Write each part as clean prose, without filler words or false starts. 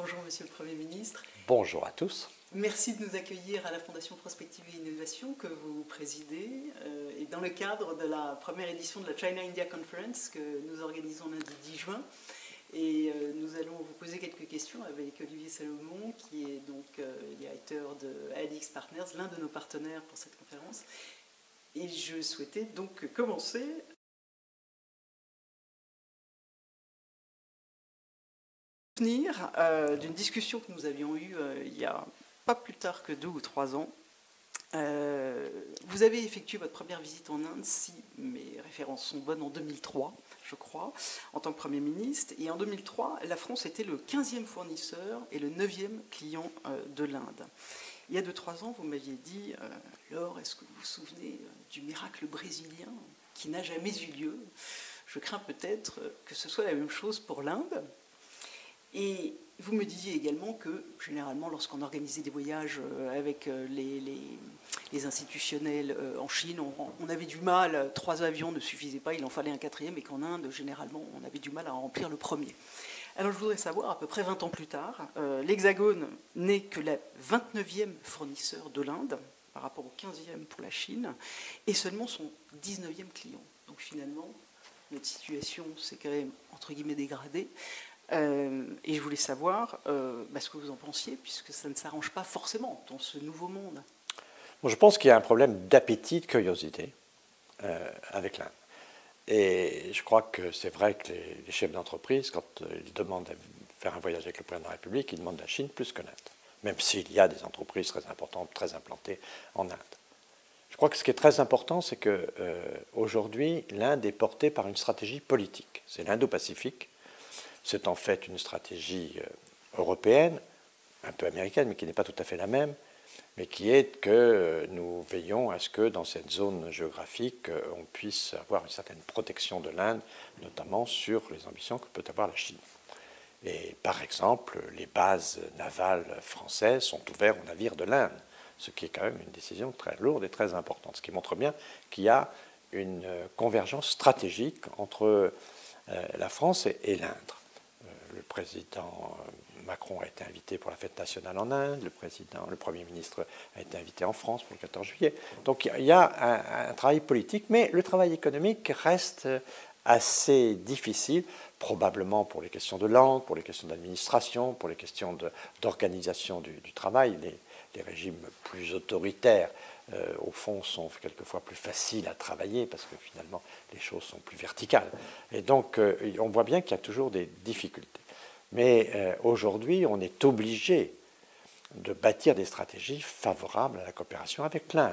Bonjour Monsieur le Premier ministre. Bonjour à tous. Merci de nous accueillir à la Fondation Prospective et Innovation que vous présidez et dans le cadre de la première édition de la China-India Conference que nous organisons lundi 10 juin. Et nous allons vous poser quelques questions avec Olivier Salomon, qui est donc directeur de ALX Partners, l'un de nos partenaires pour cette conférence. Et je souhaitais donc commencer d'une discussion que nous avions eue il y a pas plus tard que 2 ou 3 ans. Vous avez effectué votre première visite en Inde, si mes références sont bonnes, en 2003, je crois, en tant que Premier ministre. Et en 2003, la France était le 15e fournisseur et le 9e client de l'Inde. Il y a 2-3 ans, vous m'aviez dit, Laure, est-ce que vous vous souvenez du miracle brésilien qui n'a jamais eu lieu? Je crains peut-être que ce soit la même chose pour l'Inde. Et vous me disiez également que, généralement, lorsqu'on organisait des voyages avec les institutionnels en Chine, on avait du mal, 3 avions ne suffisaient pas, il en fallait un 4e, et qu'en Inde, généralement, on avait du mal à remplir le premier. Alors je voudrais savoir, à peu près 20 ans plus tard, l'Hexagone n'est que le 29e fournisseur de l'Inde, par rapport au 15e pour la Chine, et seulement son 19e client. Donc finalement, notre situation s'est quand même, entre guillemets, dégradée. Et je voulais savoir ce que vous en pensiez, puisque ça ne s'arrange pas forcément dans ce nouveau monde. Bon, je pense qu'il y a un problème d'appétit, de curiosité avec l'Inde. Et je crois que c'est vrai que les chefs d'entreprise, quand ils demandent à faire un voyage avec le président de la République, ils demandent la Chine plus que l'Inde, même s'il y a des entreprises très importantes, très implantées en Inde. Je crois que ce qui est très important, c'est qu'aujourd'hui, l'Inde est portée par une stratégie politique. C'est l'Indo-Pacifique. C'est en fait une stratégie européenne, un peu américaine, mais qui n'est pas tout à fait la même, mais qui est que nous veillons à ce que dans cette zone géographique, on puisse avoir une certaine protection de l'Inde, notamment sur les ambitions que peut avoir la Chine. Et par exemple, les bases navales françaises sont ouvertes aux navires de l'Inde, ce qui est quand même une décision très lourde et très importante, ce qui montre bien qu'il y a une convergence stratégique entre la France et l'Inde. Le président Macron a été invité pour la fête nationale en Inde, le Premier ministre a été invité en France pour le 14 juillet. Donc il y a un travail politique, mais le travail économique reste assez difficile, probablement pour les questions de langue, pour les questions d'administration, pour les questions d'organisation du travail. Les régimes plus autoritaires, au fond, sont quelquefois plus faciles à travailler parce que finalement, les choses sont plus verticales. Et donc, on voit bien qu'il y a toujours des difficultés. Mais aujourd'hui, on est obligé de bâtir des stratégies favorables à la coopération avec l'Inde.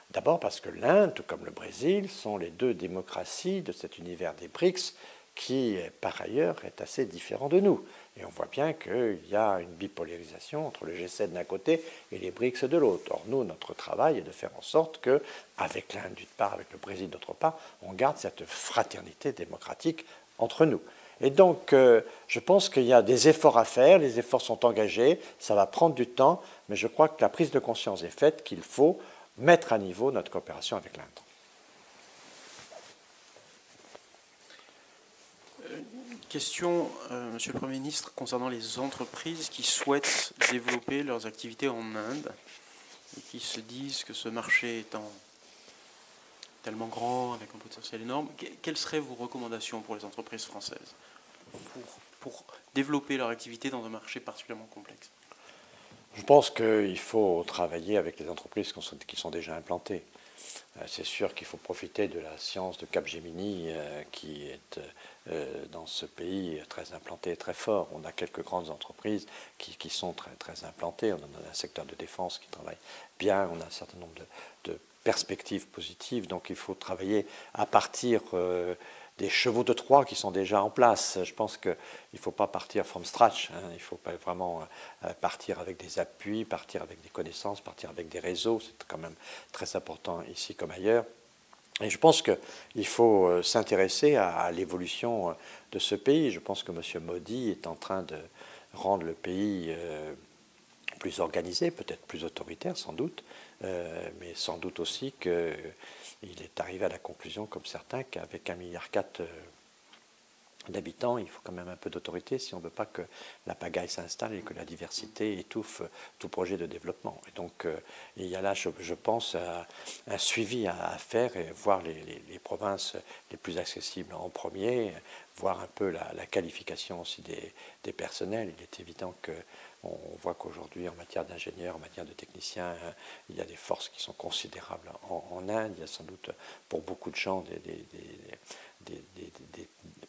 D'abord parce que l'Inde, tout comme le Brésil, sont les 2 démocraties de cet univers des BRICS qui, par ailleurs, est assez différent de nous. Et on voit bien qu'il y a une bipolarisation entre le G7 d'un côté et les BRICS de l'autre. Or, nous, notre travail est de faire en sorte qu'avec l'Inde d'une part, avec le Brésil d'autre part, on garde cette fraternité démocratique entre nous. Et donc, je pense qu'il y a des efforts à faire, les efforts sont engagés, ça va prendre du temps, mais je crois que la prise de conscience est faite qu'il faut mettre à niveau notre coopération avec l'Inde. Question, Monsieur le Premier ministre, concernant les entreprises qui souhaitent développer leurs activités en Inde et qui se disent que ce marché étant tellement grand, avec un potentiel énorme, quelles seraient vos recommandations pour les entreprises françaises pour développer leur activité dans un marché particulièrement complexe? Je pense qu'il faut travailler avec les entreprises qui sont déjà implantées. C'est sûr qu'il faut profiter de la science de Capgemini qui est dans ce pays très implantée, très fort. On a quelques grandes entreprises qui sont très, très implantées. On a un secteur de défense qui travaille bien. On a un certain nombre de perspectives positives. Donc il faut travailler à partir des chevaux de Troie qui sont déjà en place. Je pense qu'il ne faut pas partir from scratch. Il faut pas vraiment partir avec des appuis, partir avec des connaissances, partir avec des réseaux. C'est quand même très important ici comme ailleurs. Et je pense qu'il faut s'intéresser à l'évolution de ce pays. Je pense que M. Modi est en train de rendre le pays plus organisé, peut-être plus autoritaire sans doute, mais sans doute aussi qu'il est arrivé à la conclusion, comme certains, qu'avec 1,4 milliard d'habitants, il faut quand même un peu d'autorité si on ne veut pas que la pagaille s'installe et que la diversité étouffe tout projet de développement. Et donc il y a là, je pense, un suivi à faire et voir les provinces les plus accessibles en premier, voir un peu la qualification aussi des personnels. Il est évident que on voit qu'aujourd'hui, en matière d'ingénieurs, en matière de techniciens, il y a des forces qui sont considérables en Inde. Il y a sans doute pour beaucoup de gens des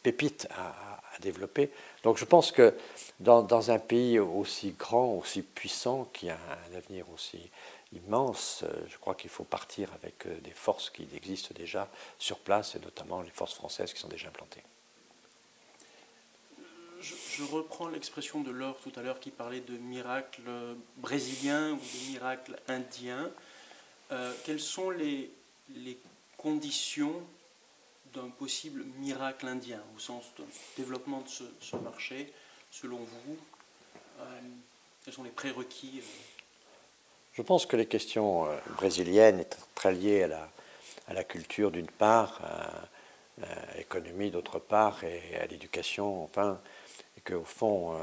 pépites à développer. Donc je pense que dans un pays aussi grand, aussi puissant, qui a un avenir aussi immense, je crois qu'il faut partir avec des forces qui existent déjà sur place, et notamment les forces françaises qui sont déjà implantées. Je reprends l'expression de Laure tout à l'heure qui parlait de miracles brésiliens ou de miracles indiens. Quelles sont les conditions d'un possible miracle indien, au sens de développement de ce marché, selon vous? Quels sont les prérequis? Je pense que les questions brésiliennes sont très liées à la culture d'une part, à l'économie d'autre part, et à l'éducation, enfin, et qu'au fond,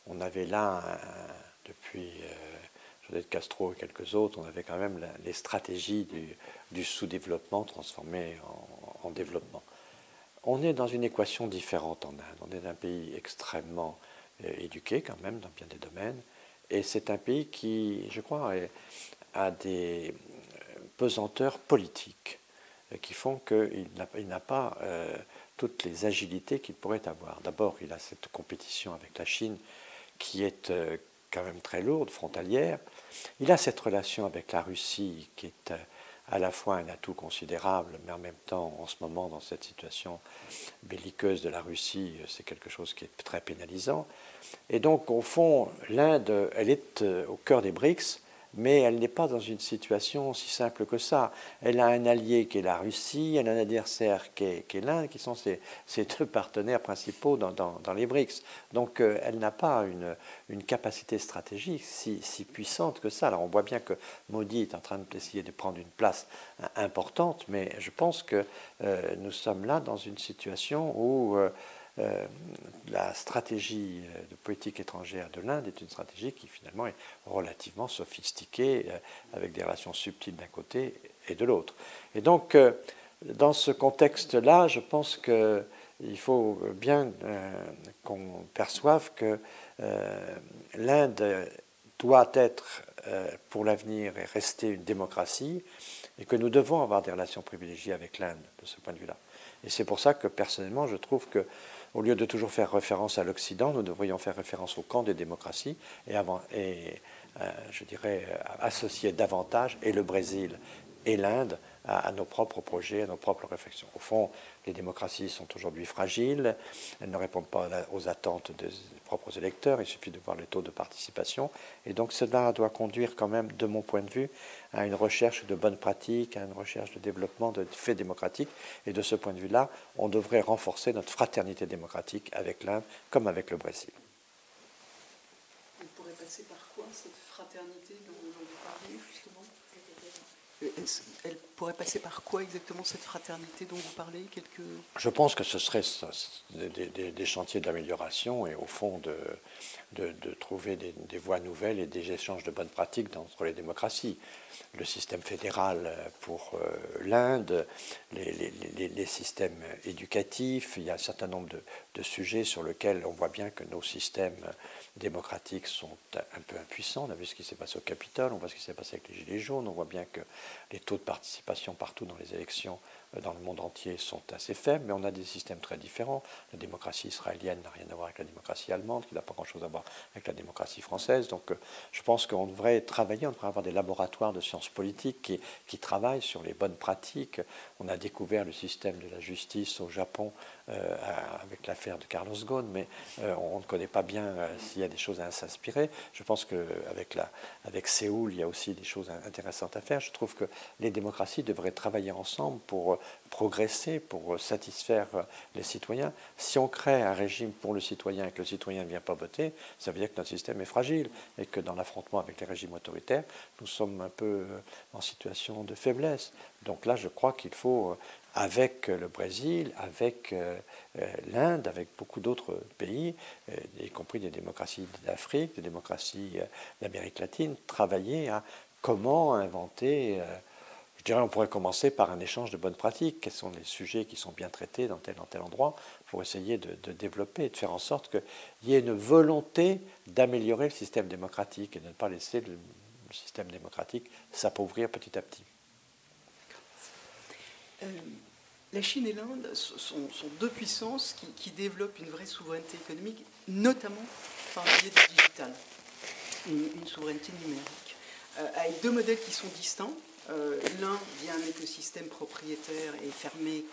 on avait là, depuis José de Castro et quelques autres, on avait quand même les stratégies du sous-développement transformées en développement. On est dans une équation différente en Inde. On est un pays extrêmement éduqué quand même dans bien des domaines, et c'est un pays qui, je crois, a des pesanteurs politiques qui font qu'il n'a pas toutes les agilités qu'il pourrait avoir. D'abord, il a cette compétition avec la Chine qui est quand même très lourde, frontalière. Il a cette relation avec la Russie qui est à la fois un atout considérable, mais en même temps, en ce moment, dans cette situation belliqueuse de la Russie, c'est quelque chose qui est très pénalisant. Et donc, au fond, l'Inde, elle est au cœur des BRICS, mais elle n'est pas dans une situation si simple que ça. Elle a un allié qui est la Russie, elle a un adversaire qui est l'Inde, qui sont ses deux partenaires principaux dans les BRICS. Donc elle n'a pas une capacité stratégique si puissante que ça. Alors on voit bien que Modi est en train d'essayer de prendre une place importante, mais je pense que nous sommes là dans une situation où la stratégie de politique étrangère de l'Inde est une stratégie qui finalement est relativement sophistiquée, avec des relations subtiles d'un côté et de l'autre. Et donc, dans ce contexte-là, je pense qu'il faut bien qu'on perçoive que l'Inde doit être, pour l'avenir, et rester une démocratie, et que nous devons avoir des relations privilégiées avec l'Inde de ce point de vue-là. Et c'est pour ça que, personnellement, je trouve que au lieu de toujours faire référence à l'Occident, nous devrions faire référence au camp des démocraties et je dirais, associer davantage et le Brésil et l'Inde à nos propres projets, à nos propres réflexions. Au fond, les démocraties sont aujourd'hui fragiles, elles ne répondent pas aux attentes des propres électeurs, il suffit de voir les taux de participation, et donc cela doit conduire quand même, de mon point de vue, à une recherche de bonnes pratiques, à une recherche de développement de faits démocratiques, et de ce point de vue-là, on devrait renforcer notre fraternité démocratique avec l'Inde comme avec le Brésil. On pourrait passer par quoi, cette fraternité dont vous parlez, justement ? Elle pourrait passer par quoi exactement, cette fraternité dont vous parlez? Je pense que ce serait des chantiers d'amélioration et au fond de trouver des voies nouvelles et des échanges de bonnes pratiques entre les démocraties. Le système fédéral pour l'Inde, les systèmes éducatifs, il y a un certain nombre de sujets sur lesquels on voit bien que nos systèmes démocratiques sont un peu impuissants. On a vu ce qui s'est passé au Capitole, on voit ce qui s'est passé avec les Gilets jaunes, on voit bien que les taux de participation partout dans les élections dans le monde entier sont assez faibles, mais on a des systèmes très différents. La démocratie israélienne n'a rien à voir avec la démocratie allemande, qui n'a pas grand-chose à voir avec la démocratie française. Donc je pense qu'on devrait travailler, on devrait avoir des laboratoires de sciences politiques qui travaillent sur les bonnes pratiques. On a découvert le système de la justice au Japon avec l'affaire de Carlos Ghosn, mais on ne connaît pas bien s'il y a des choses à s'inspirer. Je pense qu'avec Séoul, il y a aussi des choses intéressantes à faire. Je trouve que les démocraties devraient travailler ensemble pour progresser, pour satisfaire les citoyens. Si on crée un régime pour le citoyen et que le citoyen ne vient pas voter, ça veut dire que notre système est fragile et que dans l'affrontement avec les régimes autoritaires, nous sommes un peu en situation de faiblesse. Donc là, je crois qu'il faut avec le Brésil, avec l'Inde, avec beaucoup d'autres pays, y compris des démocraties d'Afrique, des démocraties d'Amérique latine, travailler à comment inventer, je dirais on pourrait commencer par un échange de bonnes pratiques, quels sont les sujets qui sont bien traités dans tel endroit, pour essayer de développer et de faire en sorte qu'il y ait une volonté d'améliorer le système démocratique et de ne pas laisser le système démocratique s'appauvrir petit à petit. La Chine et l'Inde sont deux puissances qui développent une vraie souveraineté économique, notamment par le biais du digital, une souveraineté numérique, avec deux modèles qui sont distincts. L'un via un écosystème propriétaire et fermé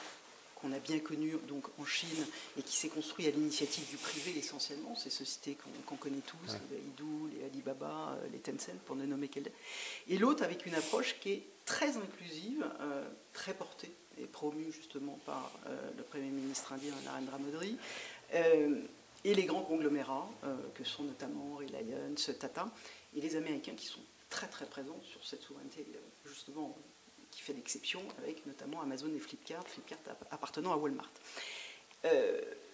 qu'on a bien connu donc en Chine et qui s'est construit à l'initiative du privé essentiellement, ces sociétés qu'on connaît tous, les Baidu, les Alibaba, les Tencent, pour ne nommer qu'elles. Et l'autre avec une approche qui est très inclusive, très portée et promue justement par le Premier ministre indien Narendra Modi, et les grands conglomérats que sont notamment Reliance, Tata, et les Américains qui sont très très présents sur cette souveraineté justement qui fait l'exception, avec notamment Amazon et Flipkart appartenant à Walmart.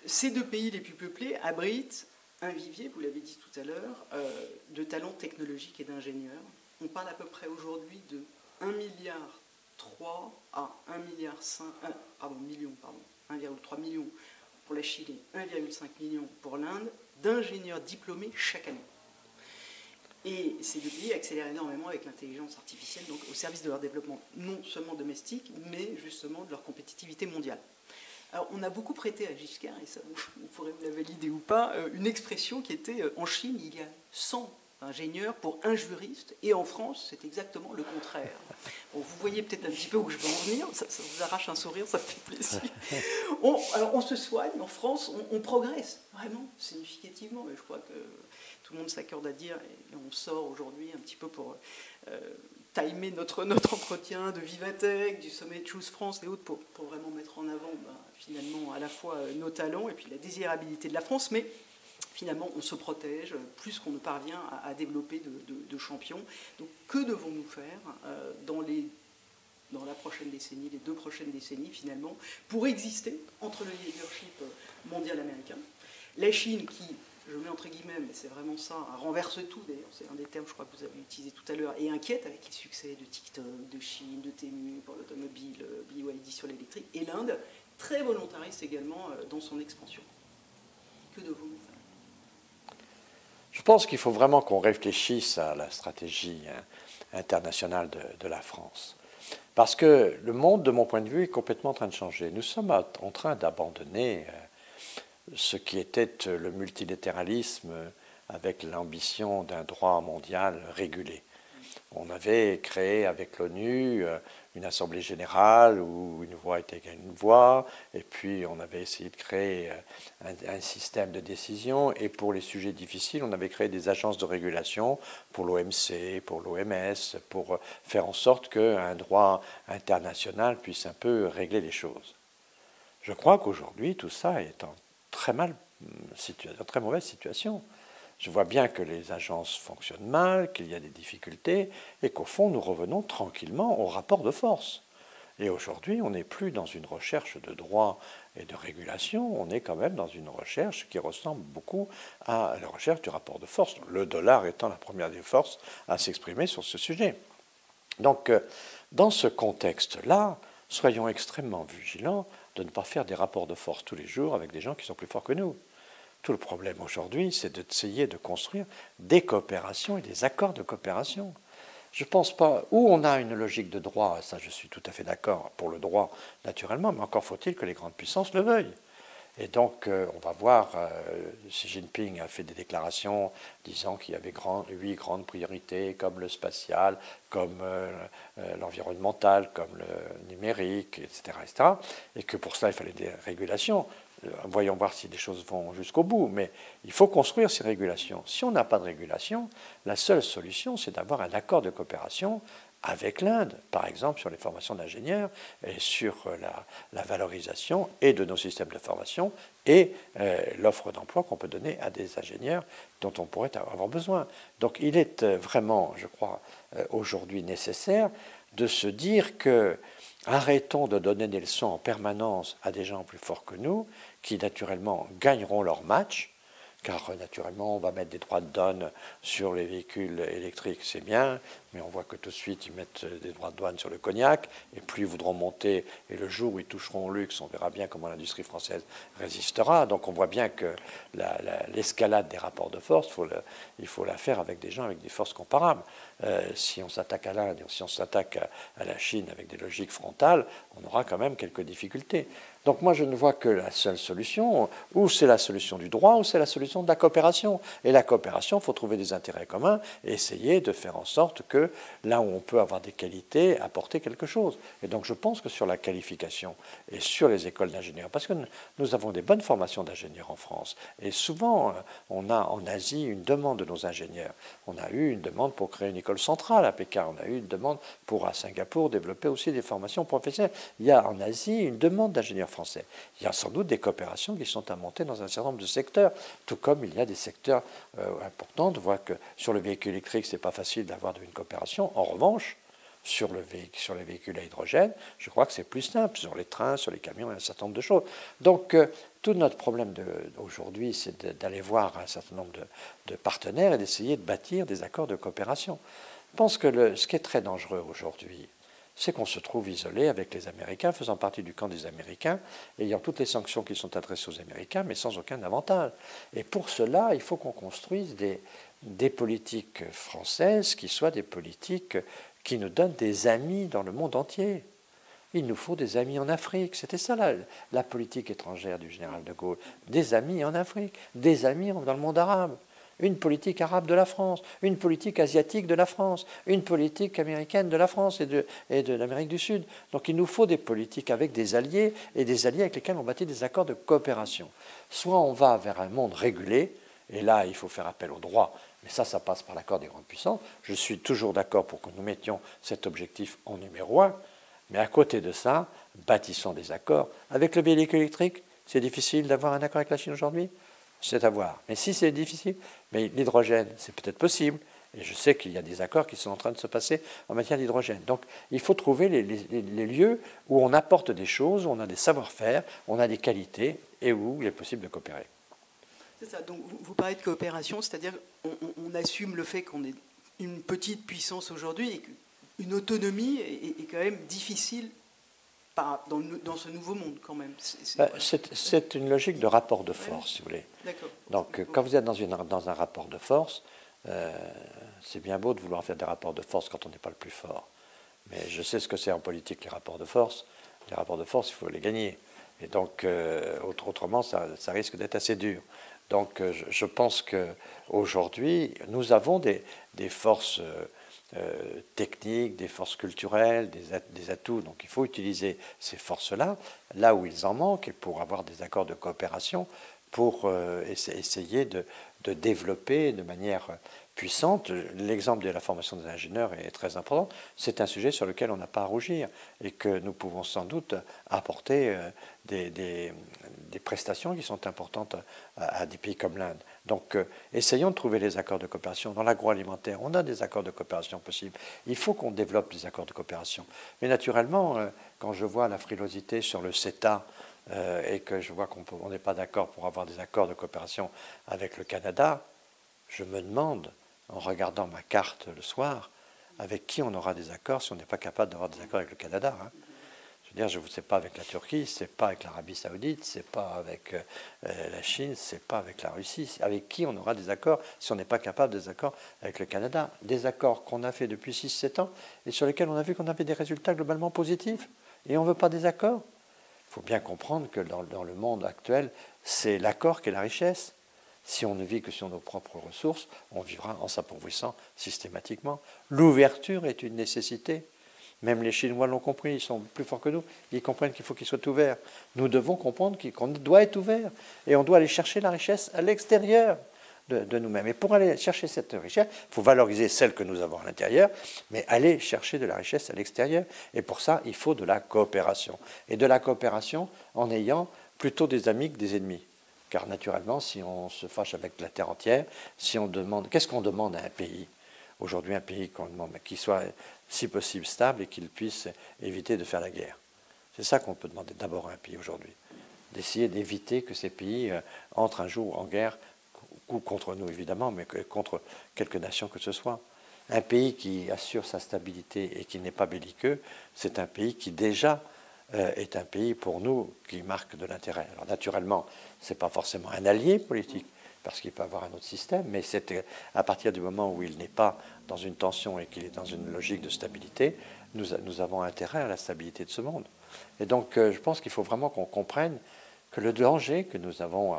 Ces deux pays les plus peuplés abritent un vivier, vous l'avez dit tout à l'heure, de talents technologiques et d'ingénieurs. On parle à peu près aujourd'hui de 1,3 milliard à 1,3 million pour la Chine et 1,5 million pour l'Inde d'ingénieurs diplômés chaque année. Et ces deux pays accélèrent énormément avec l'intelligence artificielle, donc au service de leur développement non seulement domestique, mais justement de leur compétitivité mondiale. Alors on a beaucoup prêté à Giscard, et ça vous pourrez me la valider ou pas, une expression qui était en Chine il y a 100 ingénieurs pour un juriste, et en France c'est exactement le contraire. Bon, vous voyez peut-être un petit peu où je veux en venir, ça vous arrache un sourire, ça fait plaisir. Alors on se soigne, en France on progresse vraiment significativement, et je crois que tout le monde s'accorde à dire, et on sort aujourd'hui un petit peu pour timer notre entretien de Vivatech, du sommet Choose France et autres, pour vraiment mettre en avant finalement à la fois nos talents et puis la désirabilité de la France, mais finalement on se protège plus qu'on ne parvient à développer de champions. Donc que devons-nous faire dans la prochaine décennie, les 2 prochaines décennies finalement, pour exister entre le leadership mondial américain, la Chine qui, je mets entre guillemets, mais c'est vraiment ça, renverse tout d'ailleurs, c'est un des termes je crois que vous avez utilisé tout à l'heure, et inquiète avec les succès de TikTok, de Chine, de Temu pour l'automobile, BYD sur l'électrique, et l'Inde, très volontariste également dans son expansion. Que devons-nous faire ? Je pense qu'il faut vraiment qu'on réfléchisse à la stratégie internationale de la France. Parce que le monde, de mon point de vue, est complètement en train de changer. Nous sommes en train d'abandonner ce qui était le multilatéralisme avec l'ambition d'un droit mondial régulé. On avait créé avec l'ONU une assemblée générale où une voix était égale à une voix, et puis on avait essayé de créer un système de décision, et pour les sujets difficiles, on avait créé des agences de régulation pour l'OMC, pour l'OMS, pour faire en sorte qu'un droit international puisse un peu régler les choses. Je crois qu'aujourd'hui, tout ça est en très mauvaise situation. Je vois bien que les agences fonctionnent mal, qu'il y a des difficultés, et qu'au fond, nous revenons tranquillement au rapport de force. Et aujourd'hui, on n'est plus dans une recherche de droit et de régulation, on est quand même dans une recherche qui ressemble beaucoup à la recherche du rapport de force, le dollar étant la première des forces à s'exprimer sur ce sujet. Donc, dans ce contexte-là, soyons extrêmement vigilants de ne pas faire des rapports de force tous les jours avec des gens qui sont plus forts que nous. Tout le problème aujourd'hui, c'est d'essayer de construire des coopérations et des accords de coopération. Je ne pense pas, où on a une logique de droit, ça je suis tout à fait d'accord pour le droit naturellement, mais encore faut-il que les grandes puissances le veuillent. Et donc on va voir, Xi Jinping a fait des déclarations disant qu'il y avait 8 grandes priorités comme le spatial, comme l'environnemental, comme le numérique, etc., etc. Et que pour cela il fallait des régulations. Voyons voir si les choses vont jusqu'au bout, mais il faut construire ces régulations. Si on n'a pas de régulation, la seule solution, c'est d'avoir un accord de coopération avec l'Inde, par exemple sur les formations d'ingénieurs et sur la valorisation et de nos systèmes de formation et l'offre d'emploi qu'on peut donner à des ingénieurs dont on pourrait avoir besoin. Donc il est vraiment, je crois, aujourd'hui nécessaire de se dire que Arrêtons de donner des leçons en permanence à des gens plus forts que nous, qui naturellement gagneront leur match, car naturellement on va mettre des droits de douane sur les véhicules électriques, c'est bien, mais on voit que tout de suite ils mettent des droits de douane sur le cognac, et plus ils voudront monter, et le jour où ils toucheront au luxe, on verra bien comment l'industrie française résistera. Donc on voit bien que l'escalade des rapports de force, il faut la faire avec des gens avec des forces comparables. Si on s'attaque à l'Inde, si on s'attaque à la Chine avec des logiques frontales, on aura quand même quelques difficultés. Donc moi je ne vois que la seule solution, ou c'est la solution du droit, ou c'est la solution de la coopération. Et la coopération, il faut trouver des intérêts communs et essayer de faire en sorte que là où on peut avoir des qualités, apporter quelque chose. Et donc je pense que sur la qualification et sur les écoles d'ingénieurs, parce que nous avons des bonnes formations d'ingénieurs en France, et souvent on a en Asie une demande de nos ingénieurs. On a eu une demande pour créer une école centrale à Pékin, on a eu une demande pour à Singapour développer aussi des formations professionnelles. Il y a en Asie une demande d'ingénieurs français. Il y a sans doute des coopérations qui sont à monter dans un certain nombre de secteurs, tout comme il y a des secteurs importants. On voit que sur le véhicule électrique, ce n'est pas facile d'avoir une coopération. En revanche, sur les véhicules à hydrogène, je crois que c'est plus simple. Sur les trains, sur les camions, il y a un certain nombre de choses. Donc, tout notre problème aujourd'hui, c'est d'aller voir un certain nombre de partenaires et d'essayer de bâtir des accords de coopération. Je pense que ce qui est très dangereux aujourd'hui, c'est qu'on se trouve isolé avec les Américains, faisant partie du camp des Américains, ayant toutes les sanctions qui sont adressées aux Américains, mais sans aucun avantage. Et pour cela, il faut qu'on construise des politiques françaises qui soient des politiques qui nous donnent des amis dans le monde entier. Il nous faut des amis en Afrique. C'était ça la politique étrangère du général de Gaulle. Des amis en Afrique, des amis dans le monde arabe. Une politique arabe de la France, une politique asiatique de la France, une politique américaine de la France et de l'Amérique du Sud. Donc il nous faut des politiques avec des alliés et des alliés avec lesquels on bâtit des accords de coopération. Soit on va vers un monde régulé, et là il faut faire appel au droit, mais ça passe par l'accord des grandes puissances. Je suis toujours d'accord pour que nous mettions cet objectif en numéro 1, mais à côté de ça, bâtissons des accords. Avec le véhicule électrique, c'est difficile d'avoir un accord avec la Chine aujourd'hui ? C'est à voir. Mais si c'est difficile, mais l'hydrogène, c'est peut-être possible. Et je sais qu'il y a des accords qui sont en train de se passer en matière d'hydrogène. Donc il faut trouver les lieux où on apporte des choses, où on a des savoir-faire, on a des qualités et où il est possible de coopérer. C'est ça. Donc vous parlez de coopération, c'est-à-dire on assume le fait qu'on est une petite puissance aujourd'hui et qu'une autonomie est quand même difficile dans ce nouveau monde, quand même. C'est une logique de rapport de force, si vous voulez. Donc, quand vous êtes dans un rapport de force, c'est bien beau de vouloir faire des rapports de force quand on n'est pas le plus fort. Mais je sais ce que c'est en politique, les rapports de force. Les rapports de force, il faut les gagner. Et donc, autrement, ça risque d'être assez dur. Donc, je pense qu'aujourd'hui, nous avons des forces techniques, des forces culturelles, des atouts. Donc il faut utiliser ces forces-là, là où ils en manquent, et pour avoir des accords de coopération, pour essayer de développer de manière puissante. L'exemple de la formation des ingénieurs est très important. C'est un sujet sur lequel on n'a pas à rougir et que nous pouvons sans doute apporter des prestations qui sont importantes à des pays comme l'Inde. Donc, essayons de trouver les accords de coopération. Dans l'agroalimentaire, on a des accords de coopération possibles. Il faut qu'on développe des accords de coopération. Mais naturellement, quand je vois la frilosité sur le CETA et que je vois qu'on n'est pas d'accord pour avoir des accords de coopération avec le Canada, je me demande, en regardant ma carte le soir, avec qui on aura des accords si on n'est pas capable d'avoir des accords avec le Canada. Hein. Je veux dire, je ne sais pas avec la Turquie, c'est pas avec l'Arabie Saoudite, c'est pas avec la Chine, c'est pas avec la Russie. Avec qui on aura des accords si on n'est pas capable des accords avec le Canada? Des accords qu'on a fait depuis 6-7 ans et sur lesquels on a vu qu'on avait des résultats globalement positifs. Et on ne veut pas des accords. Il faut bien comprendre que dans le monde actuel, c'est l'accord qui est la richesse. Si on ne vit que sur nos propres ressources, on vivra en s'appauvrissant systématiquement. L'ouverture est une nécessité. Même les Chinois l'ont compris, ils sont plus forts que nous, ils comprennent qu'il faut qu'ils soient ouverts. Nous devons comprendre qu'on doit être ouvert et on doit aller chercher la richesse à l'extérieur de nous-mêmes. Et pour aller chercher cette richesse, il faut valoriser celle que nous avons à l'intérieur, mais aller chercher de la richesse à l'extérieur. Et pour ça, il faut de la coopération. Et de la coopération en ayant plutôt des amis que des ennemis. Car naturellement, si on se fâche avec la terre entière, si on demande, qu'est-ce qu'on demande à un pays? aujourd'hui un pays qu'on demande, qui soit si possible stable et qu'il puisse éviter de faire la guerre. C'est ça qu'on peut demander d'abord à un pays aujourd'hui, d'essayer d'éviter que ces pays entrent un jour en guerre, ou contre nous évidemment, mais contre quelque nation que ce soit. Un pays qui assure sa stabilité et qui n'est pas belliqueux, c'est un pays qui déjà est un pays pour nous qui marque de l'intérêt. Alors naturellement, ce n'est pas forcément un allié politique, parce qu'il peut avoir un autre système, mais c'est à partir du moment où il n'est pas dans une tension et qu'il est dans une logique de stabilité, nous avons intérêt à la stabilité de ce monde. Et donc je pense qu'il faut vraiment qu'on comprenne que le danger que nous avons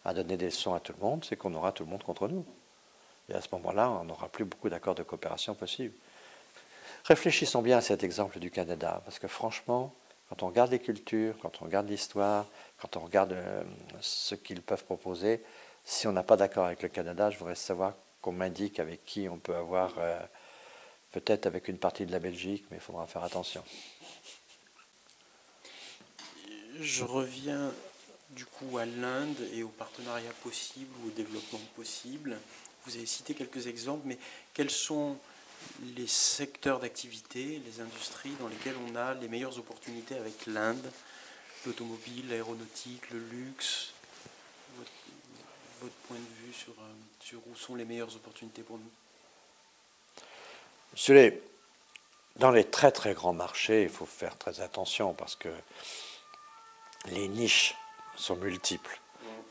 à donner des leçons à tout le monde, c'est qu'on aura tout le monde contre nous. Et à ce moment-là, on n'aura plus beaucoup d'accords de coopération possibles. Réfléchissons bien à cet exemple du Canada, parce que franchement, quand on regarde les cultures, quand on regarde l'histoire, quand on regarde ce qu'ils peuvent proposer, si on n'a pas d'accord avec le Canada, je voudrais savoir qu'on m'indique avec qui on peut avoir, peut-être avec une partie de la Belgique, mais il faudra faire attention. Je reviens du coup à l'Inde et au partenariat possible ou au développement possible. Vous avez cité quelques exemples, mais quels sont les secteurs d'activité, les industries dans lesquelles on a les meilleures opportunités avec l'Inde, l'automobile, l'aéronautique, le luxe? Votre point de vue sur où sont les meilleures opportunités pour nous? Dans les très très grands marchés, il faut faire très attention parce que les niches sont multiples.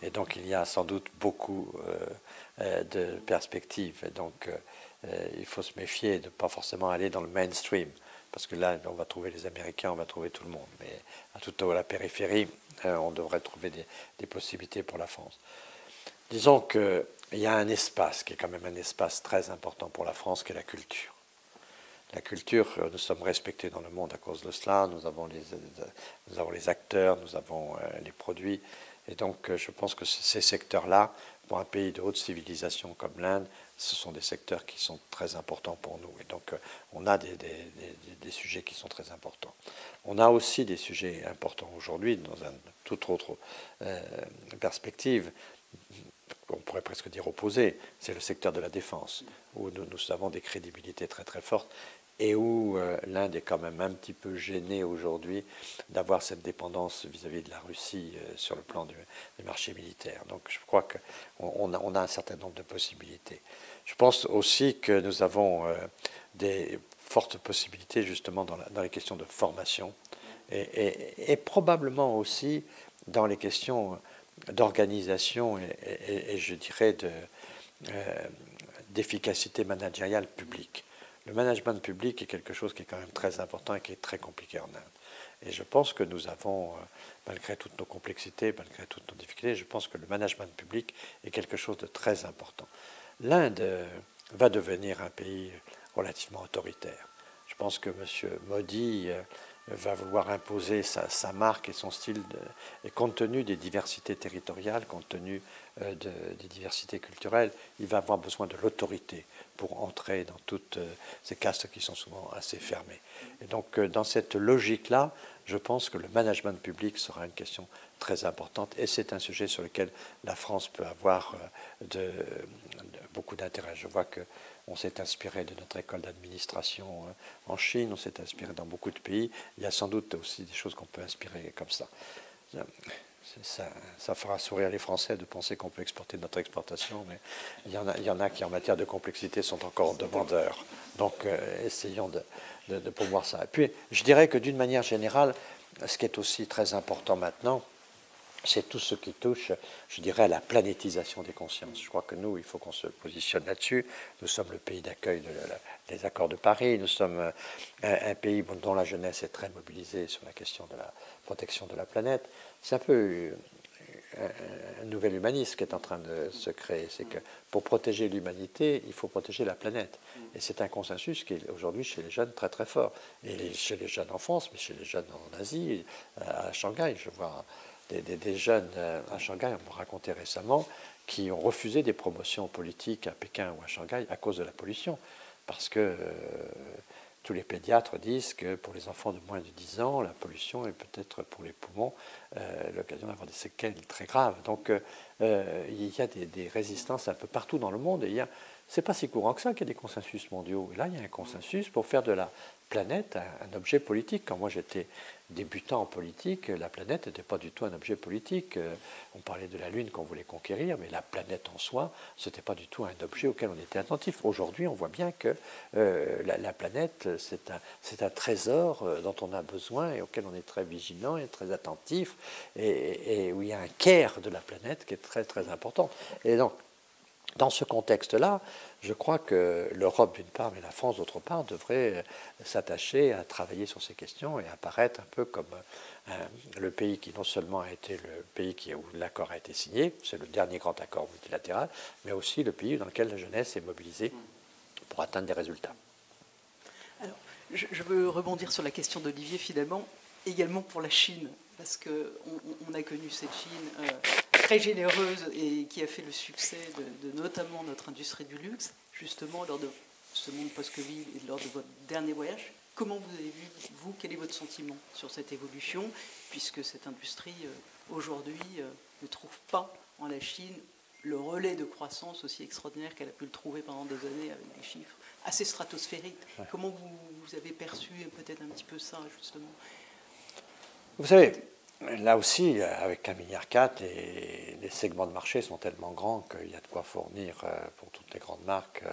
Et donc il y a sans doute beaucoup de perspectives. Et donc il faut se méfier de ne pas forcément aller dans le mainstream. Parce que là, on va trouver les Américains, on va trouver tout le monde. Mais à toute la périphérie, on devrait trouver des possibilités pour la France. Disons qu'il y a un espace qui est quand même un espace très important pour la France, qui est la culture. La culture, nous sommes respectés dans le monde à cause de cela. Nous avons les acteurs, nous avons les produits. Et donc, je pense que ces secteurs-là, pour un pays de haute civilisation comme l'Inde, ce sont des secteurs qui sont très importants pour nous. Et donc, on a des sujets qui sont très importants. On a aussi des sujets importants aujourd'hui, dans une toute autre perspective, on pourrait presque dire opposé, c'est le secteur de la défense, où nous avons des crédibilités très très fortes et où l'Inde est quand même un petit peu gênée aujourd'hui d'avoir cette dépendance vis-à-vis de la Russie sur le plan du marché militaire. Donc je crois qu'on a un certain nombre de possibilités. Je pense aussi que nous avons des fortes possibilités justement dans les questions de formation et probablement aussi dans les questions d'organisation et je dirais d'efficacité managériale publique. Le management public est quelque chose qui est quand même très important et qui est très compliqué en Inde. Et je pense que nous avons, malgré toutes nos complexités, malgré toutes nos difficultés, je pense que le management public est quelque chose de très important. L'Inde va devenir un pays relativement autoritaire. Je pense que M. Modi va vouloir imposer sa marque et son style, et compte tenu des diversités territoriales, compte tenu des diversités culturelles, il va avoir besoin de l'autorité pour entrer dans toutes ces castes qui sont souvent assez fermées. Et donc, dans cette logique-là, je pense que le management public sera une question très importante, et c'est un sujet sur lequel la France peut avoir beaucoup d'intérêt. Je vois que on s'est inspiré de notre école d'administration en Chine, on s'est inspiré dans beaucoup de pays. Il y a sans doute aussi des choses qu'on peut inspirer comme ça. Ça fera sourire les Français de penser qu'on peut exporter notre exportation, mais il y en a qui, en matière de complexité, sont encore demandeurs. Donc, essayons de pouvoir ça. Et puis, je dirais que d'une manière générale, ce qui est aussi très important maintenant, c'est tout ce qui touche, je dirais, à la planétisation des consciences. Je crois que nous, il faut qu'on se positionne là-dessus. Nous sommes le pays d'accueil des accords de Paris. Nous sommes un pays dont la jeunesse est très mobilisée sur la question de la protection de la planète. C'est un peu un nouvel humanisme qui est en train de se créer. C'est que pour protéger l'humanité, il faut protéger la planète. Et c'est un consensus qui est aujourd'hui chez les jeunes très très fort. Et chez les jeunes en France, mais chez les jeunes en Asie, à Shanghai, je vois des jeunes à Shanghai, on m'a raconté récemment, qui ont refusé des promotions politiques à Pékin ou à Shanghai à cause de la pollution. Parce que tous les pédiatres disent que pour les enfants de moins de 10 ans, la pollution est peut-être pour les poumons l'occasion d'avoir des séquelles très graves. Donc il y a des résistances un peu partout dans le monde. Et c'est pas si courant que ça qu'il y a des consensus mondiaux. Et là, il y a un consensus pour faire de la planète un objet politique. Quand moi j'étais débutant en politique, la planète n'était pas du tout un objet politique. On parlait de la Lune qu'on voulait conquérir, mais la planète en soi, ce n'était pas du tout un objet auquel on était attentif. Aujourd'hui, on voit bien que la planète, c'est un trésor dont on a besoin et auquel on est très vigilant et très attentif, et où il y a un care de la planète qui est très très important. Et donc, dans ce contexte-là, je crois que l'Europe d'une part, mais la France d'autre part, devrait s'attacher à travailler sur ces questions et apparaître un peu comme le pays qui non seulement a été le pays où l'accord a été signé, c'est le dernier grand accord multilatéral, mais aussi le pays dans lequel la jeunesse est mobilisée pour atteindre des résultats. Alors, je veux rebondir sur la question d'Olivier, finalement, également pour la Chine, parce qu'on a connu cette Chine très généreuse et qui a fait le succès de notamment notre industrie du luxe, justement lors de ce monde post-Covid et lors de votre dernier voyage. Comment vous avez vu, vous, quel est votre sentiment sur cette évolution, puisque cette industrie, aujourd'hui, ne trouve pas en la Chine le relais de croissance aussi extraordinaire qu'elle a pu le trouver pendant des années avec des chiffres assez stratosphériques. Ouais. Comment vous avez perçu peut-être un petit peu ça, justement? Vous savez, là aussi, avec 1,4 milliard, les segments de marché sont tellement grands qu'il y a de quoi fournir pour toutes les grandes marques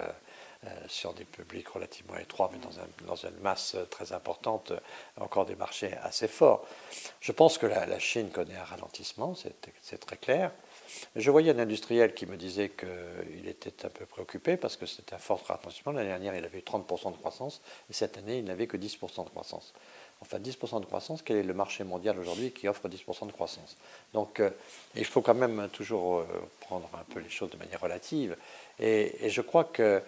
sur des publics relativement étroits, mais dans une masse très importante, encore des marchés assez forts. Je pense que la Chine connaît un ralentissement, c'est très clair. Je voyais un industriel qui me disait qu'il était un peu préoccupé parce que c'était un fort ralentissement. L'année dernière, il avait eu 30% de croissance et cette année, il n'avait que 10% de croissance. Enfin, 10% de croissance, quel est le marché mondial aujourd'hui qui offre 10% de croissance? Donc, il faut quand même toujours prendre un peu les choses de manière relative. Et je crois que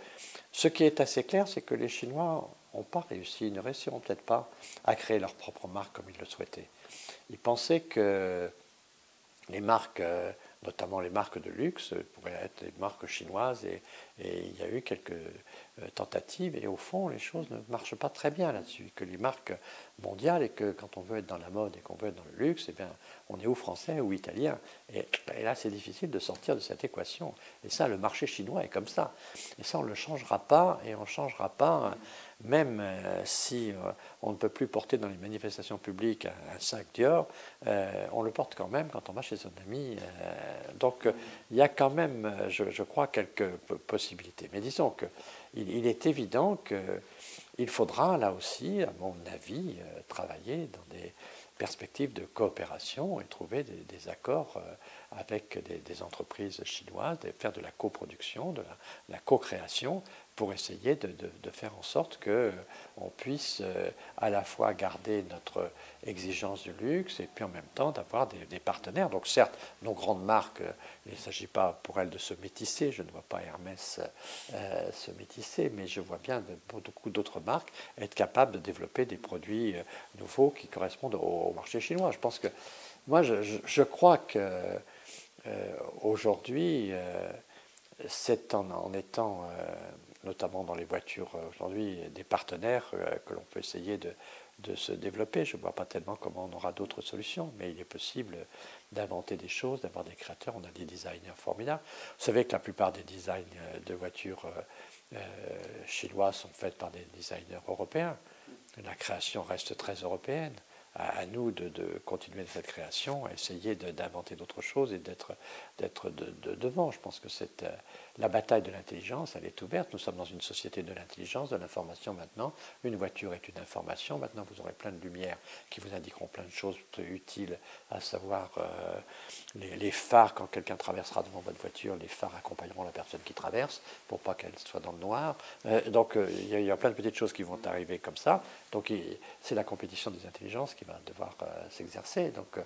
ce qui est assez clair, c'est que les Chinois n'ont pas réussi, ne réussiront peut-être pas à créer leur propre marque comme ils le souhaitaient. Ils pensaient que les marques, notamment les marques de luxe, pourraient être des marques chinoises, et il y a eu quelques tentatives, et au fond, les choses ne marchent pas très bien là-dessus, que les marques mondiales, et que quand on veut être dans la mode et qu'on veut être dans le luxe, eh bien, on est ou français ou italien, et là, c'est difficile de sortir de cette équation, et ça, le marché chinois est comme ça, et ça, on ne le changera pas, et on ne changera pas, même si on ne peut plus porter dans les manifestations publiques un sac Dior, on le porte quand même quand on va chez son ami. Donc il y a quand même, je crois, quelques possibilités. Mais disons qu'il est évident qu'il faudra là aussi, à mon avis, travailler dans des perspectives de coopération et trouver des accords avec des entreprises chinoises, et faire de la coproduction, de la co-création, pour essayer de faire en sorte qu'on puisse à la fois garder notre exigence du luxe et puis en même temps d'avoir des partenaires. Donc certes, nos grandes marques, il ne s'agit pas pour elles de se métisser, je ne vois pas Hermès se métisser, mais je vois bien beaucoup d'autres marques être capables de développer des produits nouveaux qui correspondent au marché chinois. Je pense que, moi je crois que aujourd'hui, c'est en étant notamment dans les voitures aujourd'hui, des partenaires que l'on peut essayer de se développer. Je ne vois pas tellement comment on aura d'autres solutions, mais il est possible d'inventer des choses, d'avoir des créateurs. On a des designers formidables. Vous savez que la plupart des designs de voitures chinois sont faits par des designers européens. La création reste très européenne. À nous de continuer cette création, à essayer d'inventer d'autres choses et d'être devant. Je pense que la bataille de l'intelligence, elle est ouverte. Nous sommes dans une société de l'intelligence, de l'information maintenant. Une voiture est une information. Maintenant, vous aurez plein de lumières qui vous indiqueront plein de choses utiles, à savoir les phares, quand quelqu'un traversera devant votre voiture, les phares accompagneront la personne qui traverse pour pas qu'elle soit dans le noir. Donc, il y a plein de petites choses qui vont arriver comme ça. Donc, c'est la compétition des intelligences qui va devoir s'exercer. Donc,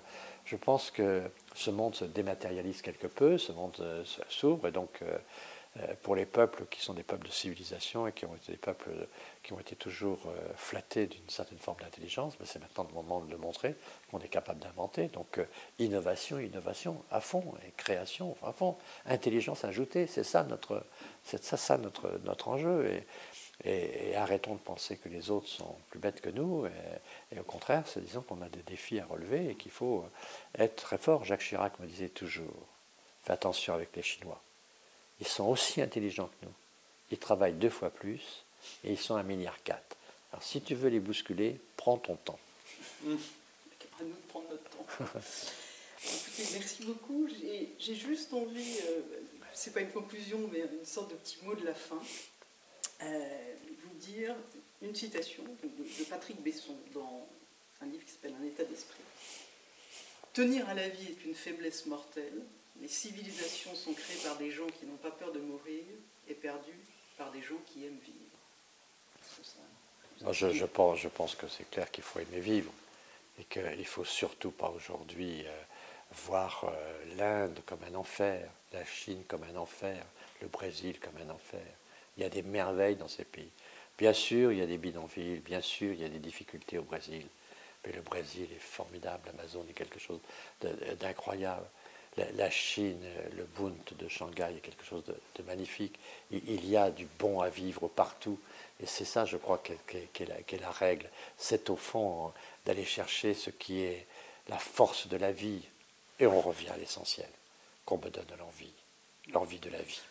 je pense que ce monde se dématérialise quelque peu, ce monde s'ouvre, et donc pour les peuples qui sont des peuples de civilisation et qui ont été des peuples qui ont été toujours flattés d'une certaine forme d'intelligence, mais c'est maintenant le moment de le montrer qu'on est capable d'inventer. Donc innovation à fond, et création à fond, intelligence ajoutée, c'est ça notre enjeu. Et arrêtons de penser que les autres sont plus bêtes que nous, et au contraire, disons qu'on a des défis à relever et qu'il faut être très fort. Jacques Chirac me disait toujours, fais attention avec les Chinois. Ils sont aussi intelligents que nous. Ils travaillent 2 fois plus et ils sont 1,4 milliard. Alors si tu veux les bousculer, prends ton temps. À nous de prendre notre temps. Écoutez, merci beaucoup. J'ai juste envie, c'est pas une conclusion, mais une sorte de petit mot de la fin, vous dire une citation de Patrick Besson dans un livre qui s'appelle Un état d'esprit. Tenir à la vie est une faiblesse mortelle. Les civilisations sont créées par des gens qui n'ont pas peur de mourir et perdues par des gens qui aiment vivre. Je pense que c'est clair qu'il faut aimer vivre et qu'il ne faut surtout pas aujourd'hui voir l'Inde comme un enfer, la Chine comme un enfer, le Brésil comme un enfer. Il y a des merveilles dans ces pays. Bien sûr, il y a des bidonvilles, bien sûr, il y a des difficultés au Brésil, mais le Brésil est formidable, l'Amazon est quelque chose d'incroyable. La Chine, le Bund de Shanghai est quelque chose de magnifique. Il y a du bon à vivre partout. Et c'est ça, je crois, qu'est la règle. C'est au fond d'aller chercher ce qui est la force de la vie. Et on revient à l'essentiel, qu'on me donne l'envie de la vie.